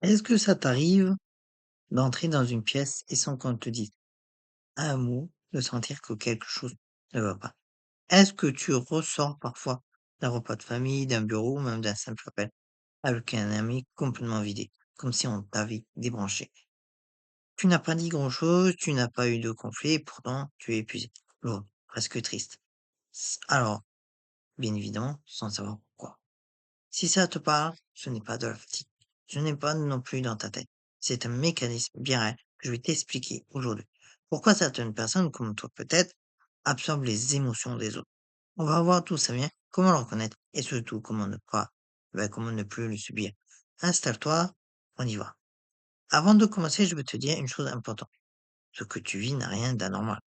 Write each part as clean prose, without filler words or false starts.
Est-ce que ça t'arrive d'entrer dans une pièce et sans qu'on te dise un mot, de sentir que quelque chose ne va pas? Est-ce que tu ressors parfois d'un repas de famille, d'un bureau ou même d'un simple appel avec un ami complètement vidé, comme si on t'avait débranché? Tu n'as pas dit grand-chose, tu n'as pas eu de conflit et pourtant tu es épuisé, lourd, presque triste. Alors, bien évidemment, sans savoir pourquoi. Si ça te parle, ce n'est pas de la fatigue. Ce n'est pas non plus dans ta tête. C'est un mécanisme bien réel que je vais t'expliquer aujourd'hui. Pourquoi certaines personnes, comme toi peut-être, absorbent les émotions des autres. On va voir d'où ça vient, comment le reconnaître et surtout comment ne plus le subir. Installe-toi, on y va. Avant de commencer, je veux te dire une chose importante. Ce que tu vis n'a rien d'anormal.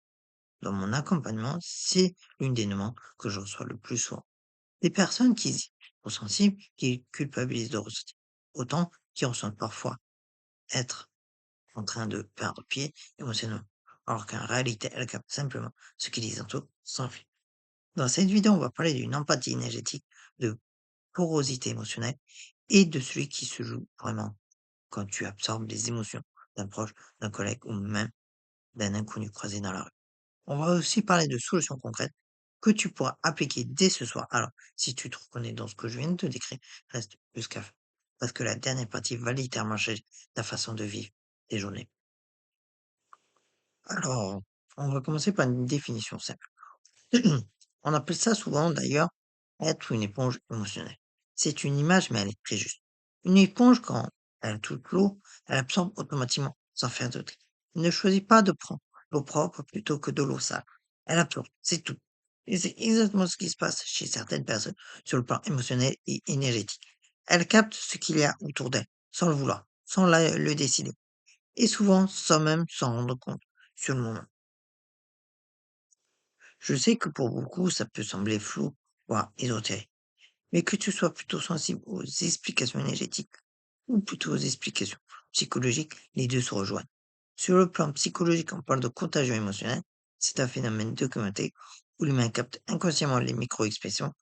Dans mon accompagnement, c'est l'une des demandes que je reçois le plus souvent. Des personnes qui sont sensibles, qui culpabilisent de ressentir, autant qui ressentent parfois être en train de perdre pied émotionnellement, alors qu'en réalité, elles captent simplement ce qui les entoure sans fil. Dans cette vidéo, on va parler d'une empathie énergétique, de porosité émotionnelle et de celui qui se joue vraiment quand tu absorbes les émotions d'un proche, d'un collègue ou même d'un inconnu croisé dans la rue. On va aussi parler de solutions concrètes que tu pourras appliquer dès ce soir. Alors, si tu te reconnais dans ce que je viens de te décrire, reste jusqu'à fin. Parce que la dernière partie va littéralement changer ta façon de vivre tes journées. Alors, on va commencer par une définition simple. On appelle ça souvent d'ailleurs être une éponge émotionnelle. C'est une image, mais elle est très juste. Une éponge, quand elle touche l'eau, elle absorbe automatiquement, sans faire de tri. Elle ne choisit pas de prendre l'eau propre plutôt que de l'eau sale. Elle absorbe, c'est tout. Et c'est exactement ce qui se passe chez certaines personnes sur le plan émotionnel et énergétique. Elle capte ce qu'il y a autour d'elle, sans le vouloir, sans le décider. Et souvent, sans même s'en rendre compte sur le moment. Je sais que pour beaucoup, ça peut sembler flou, voire ésotérique. Mais que tu sois plutôt sensible aux explications énergétiques ou plutôt aux explications psychologiques, les deux se rejoignent. Sur le plan psychologique, on parle de contagion émotionnelle. C'est un phénomène documenté où l'humain capte inconsciemment les micro-expressions,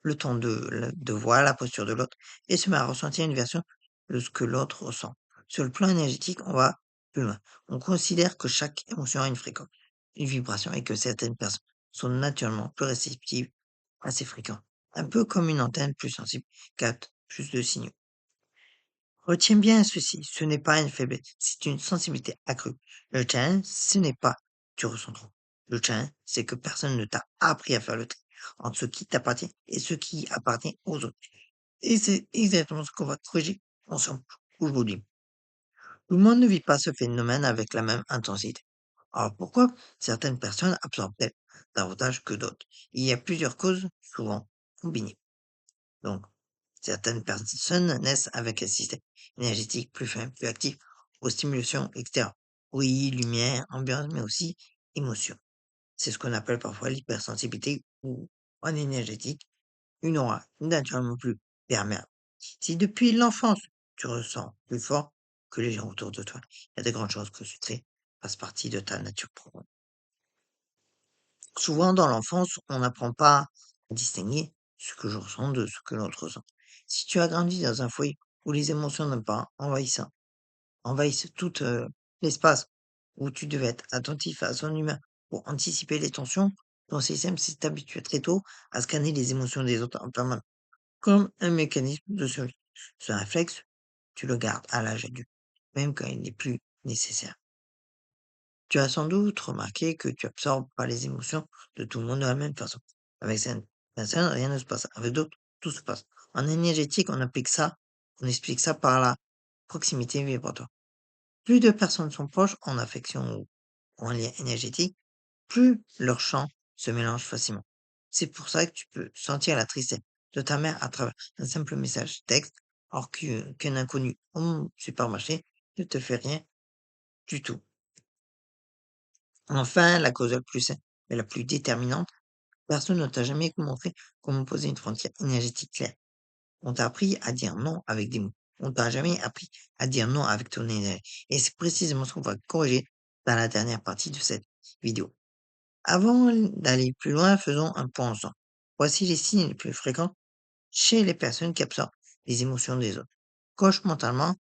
le ton de voix, la posture de l'autre, et se met à ressentir une version de ce que l'autre ressent. Sur le plan énergétique, on va plus loin. On considère que chaque émotion a une fréquence, une vibration, et que certaines personnes sont naturellement plus réceptives à ces fréquences. Un peu comme une antenne plus sensible capte plus de signaux. Retiens bien ceci, ce n'est pas une faiblesse, c'est une sensibilité accrue. Le challenge, ce n'est pas tu ressens trop. Le challenge, c'est que personne ne t'a appris à faire le tri entre ce qui t'appartient et ce qui appartient aux autres. Et c'est exactement ce qu'on va corriger ensemble aujourd'hui. Tout le monde ne vit pas ce phénomène avec la même intensité. Alors pourquoi certaines personnes absorbent-elles davantage que d'autres? Il y a plusieurs causes, souvent combinées. Donc, certaines personnes naissent avec un système énergétique plus fin, plus actif, aux stimulations extérieures. Oui, lumière, ambiance, mais aussi émotion. C'est ce qu'on appelle parfois l'hypersensibilité ou en énergétique, une aura naturellement plus perméable. Si depuis l'enfance, tu ressens plus fort que les gens autour de toi, il y a de grandes chances que ce trait fasse partie de ta nature profonde. Souvent, dans l'enfance, on n'apprend pas à distinguer ce que je ressens de ce que l'autre ressent. Si tu as grandi dans un foyer où les émotions n'ont pas envahissent tout l'espace, où tu devais être attentif à son humeur pour anticiper les tensions, ton système s'est habitué très tôt à scanner les émotions des autres en permanence, comme un mécanisme de survie. Ce réflexe, tu le gardes à l'âge adulte, même quand il n'est plus nécessaire. Tu as sans doute remarqué que tu absorbes pas les émotions de tout le monde de la même façon. Avec certaines personnes, rien ne se passe. Avec d'autres, tout se passe. En énergétique, on explique ça par la proximité vibratoire. Plus de personnes sont proches en affection ou en lien énergétique, plus leur champ se mélange facilement. C'est pour ça que tu peux sentir la tristesse de ta mère à travers un simple message texte, alors qu'un inconnu au supermarché ne te fait rien du tout. Enfin, la cause la plus simple et la plus déterminante, personne ne t'a jamais montré comment poser une frontière énergétique claire. On t'a appris à dire non avec des mots. On t'a jamais appris à dire non avec ton énergie. Et c'est précisément ce qu'on va corriger dans la dernière partie de cette vidéo. Avant d'aller plus loin, faisons un point ensemble. Voici les signes les plus fréquents chez les personnes qui absorbent les émotions des autres. Coche mentalement,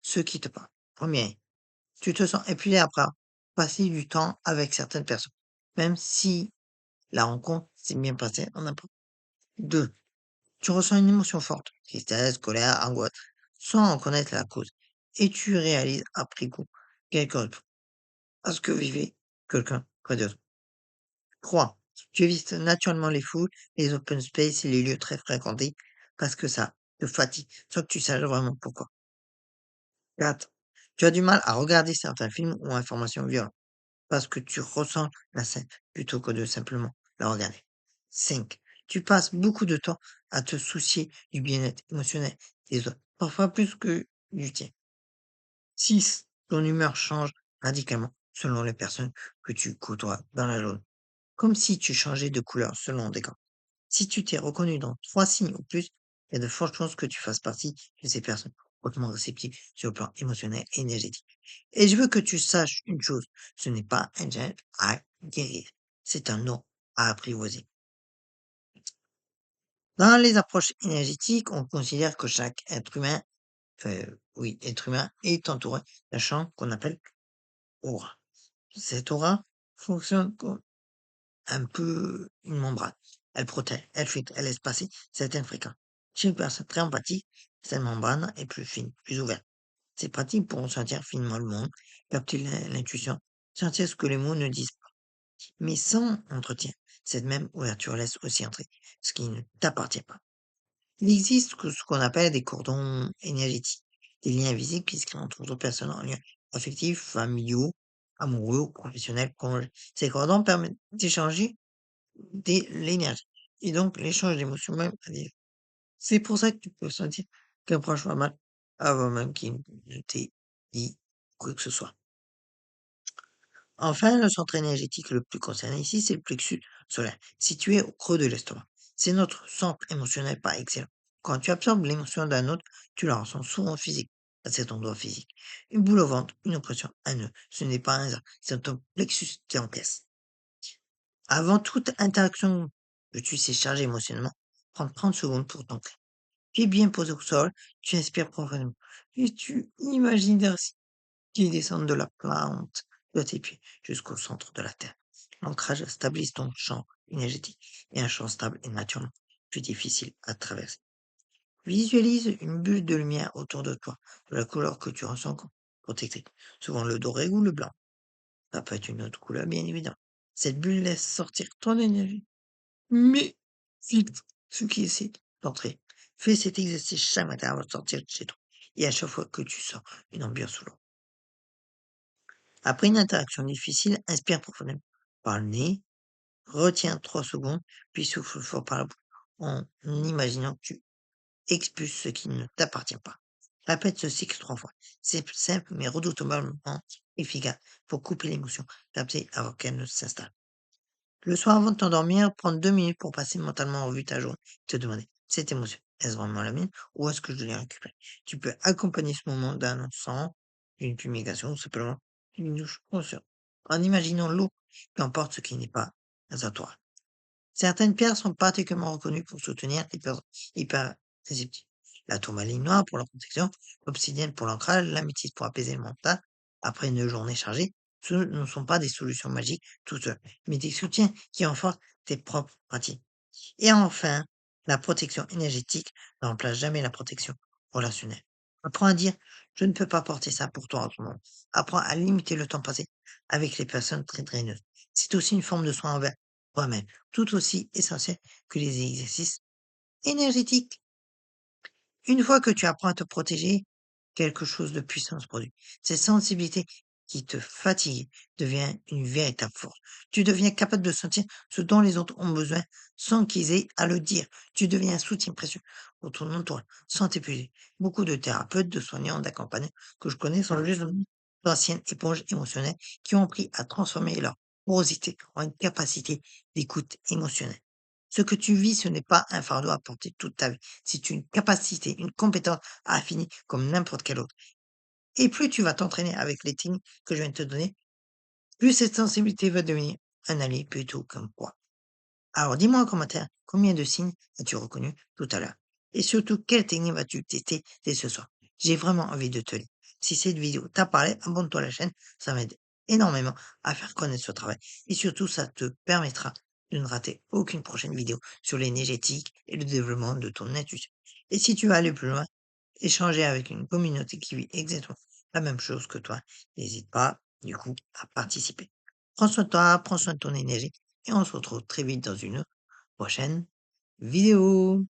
ceux qui te parlent. Premier, tu te sens épuisé après avoir passé du temps avec certaines personnes, même si la rencontre s'est bien passée en n'importe. 2, tu ressens une émotion forte, tristesse, colère, angoisse, sans en connaître la cause. Et tu réalises après coup quelque chose à ce que vivait quelqu'un près de toi. 3, tu évites naturellement les foules, les open space et les lieux très fréquentés parce que ça te fatigue, sans que tu saches vraiment pourquoi. 4, tu as du mal à regarder certains films ou informations violentes parce que tu ressens la scène plutôt que de simplement la regarder. 5, tu passes beaucoup de temps à te soucier du bien-être émotionnel des autres, parfois plus que du tien. 6, ton humeur change radicalement selon les personnes que tu côtoies dans la journée, comme si tu changeais de couleur selon des cas. Si tu t'es reconnu dans 3 signes ou plus, il y a de fortes chances que tu fasses partie de ces personnes hautement réceptives sur le plan émotionnel et énergétique. Et je veux que tu saches une chose, ce n'est pas un gène à guérir, c'est un nom à apprivoiser. Dans les approches énergétiques, on considère que chaque être humain, oui, être humain est entouré d'un champ qu'on appelle aura. Cette aura fonctionne comme un peu une membrane. Elle protège, elle filtre, elle laisse passer certaines fréquences. Chez une personne très empathique, cette membrane est plus fine, plus ouverte. C'est pratique pour sentir finement le monde, capter l'intuition, sentir ce que les mots ne disent pas. Mais sans entretien, cette même ouverture laisse aussi entrer ce qui ne t'appartient pas. Il existe ce qu'on appelle des cordons énergétiques, des liens invisibles qui se créent entre deux personnes en lien affectifs, familiaux, amoureux ou professionnels. Ces cordons permettent d'échanger l'énergie et donc l'échange d'émotions même à des c'est pour ça que tu peux sentir qu'un proche va mal avant même qu'il ne t'ait dit quoi que ce soit. Enfin, le centre énergétique le plus concerné ici, c'est le plexus solaire, situé au creux de l'estomac. C'est notre centre émotionnel par excellence. Quand tu absorbes l'émotion d'un autre, tu la ressens souvent physique, à cet endroit physique. Une boule au ventre, une oppression, un nœud. Ce n'est pas un hasard, c'est ton plexus qui encaisse. Avant toute interaction que tu sais charger émotionnellement, prends 30 secondes pour t'ancrer. Tu es bien posé au sol, tu inspires profondément et tu imagines des racines qui descendent de la plante de tes pieds jusqu'au centre de la terre. L'ancrage stabilise ton champ énergétique et un champ stable est naturellement plus difficile à traverser. Visualise une bulle de lumière autour de toi, de la couleur que tu ressens comme protectrice, souvent le doré ou le blanc. Ça peut être une autre couleur, bien évidemment. Cette bulle laisse sortir ton énergie mais filtre ce qui essaie d'entrer. Fais cet exercice chaque matin avant de sortir de chez toi et à chaque fois que tu sens une ambiance sous l'eau. Après une interaction difficile, inspire profondément par le nez, retiens 3 secondes, puis souffle fort par la bouche en imaginant que tu expulses ce qui ne t'appartient pas. Répète ce cycle 3 fois. C'est simple mais redoutablement efficace pour couper l'émotion captée avant qu'elle ne s'installe. Le soir avant de t'endormir, prendre 2 minutes pour passer mentalement en revue ta journée. Te demander, cette émotion, est-ce vraiment la mienne ou est-ce que je l'ai récupérée? Tu peux accompagner ce moment d'un encens, d'une fumigation ou simplement d'une douche consciente. En imaginant l'eau qui emporte ce qui n'est pas à toi. Certaines pierres sont particulièrement reconnues pour soutenir les personnes hyper réceptives. La tourmaline noire pour la protection, l'obsidienne pour l'ancrage, l'améthyste pour apaiser le mental. Après une journée chargée, ce ne sont pas des solutions magiques tout seules, mais des soutiens qui renforcent tes propres pratiques. Et enfin, la protection énergétique ne remplace jamais la protection relationnelle. Apprends à dire, je ne peux pas porter ça pour toi en ce moment. Apprends à limiter le temps passé avec les personnes très draineuses. C'est aussi une forme de soin envers toi-même, tout aussi essentiel que les exercices énergétiques. Une fois que tu apprends à te protéger, quelque chose de puissant se produit. Cette sensibilité qui te fatigue devient une véritable force. Tu deviens capable de sentir ce dont les autres ont besoin sans qu'ils aient à le dire. Tu deviens un soutien précieux pour ton entourage sans t'épuiser. Beaucoup de thérapeutes, de soignants, d'accompagnants que je connais sont juste d'anciennes éponges émotionnelles qui ont appris à transformer leur porosité en une capacité d'écoute émotionnelle. Ce que tu vis, ce n'est pas un fardeau à porter toute ta vie. C'est une capacité, une compétence affinée comme n'importe quelle autre. Et plus tu vas t'entraîner avec les techniques que je viens de te donner, plus cette sensibilité va devenir un allié plutôt qu'un poids. Alors dis-moi en commentaire combien de signes as-tu reconnu tout à l'heure. Et surtout, quelle technique vas-tu tester dès ce soir. J'ai vraiment envie de te lire. Si cette vidéo t'a parlé, abonne-toi à la chaîne, ça m'aide énormément à faire connaître ce travail et surtout ça te permettra de ne rater aucune prochaine vidéo sur l'énergétique et le développement de ton intuition. Et si tu veux aller plus loin, échanger avec une communauté qui vit exactement la même chose que toi, n'hésite pas du coup à participer. Prends soin de toi, prends soin de ton énergie et on se retrouve très vite dans une prochaine vidéo.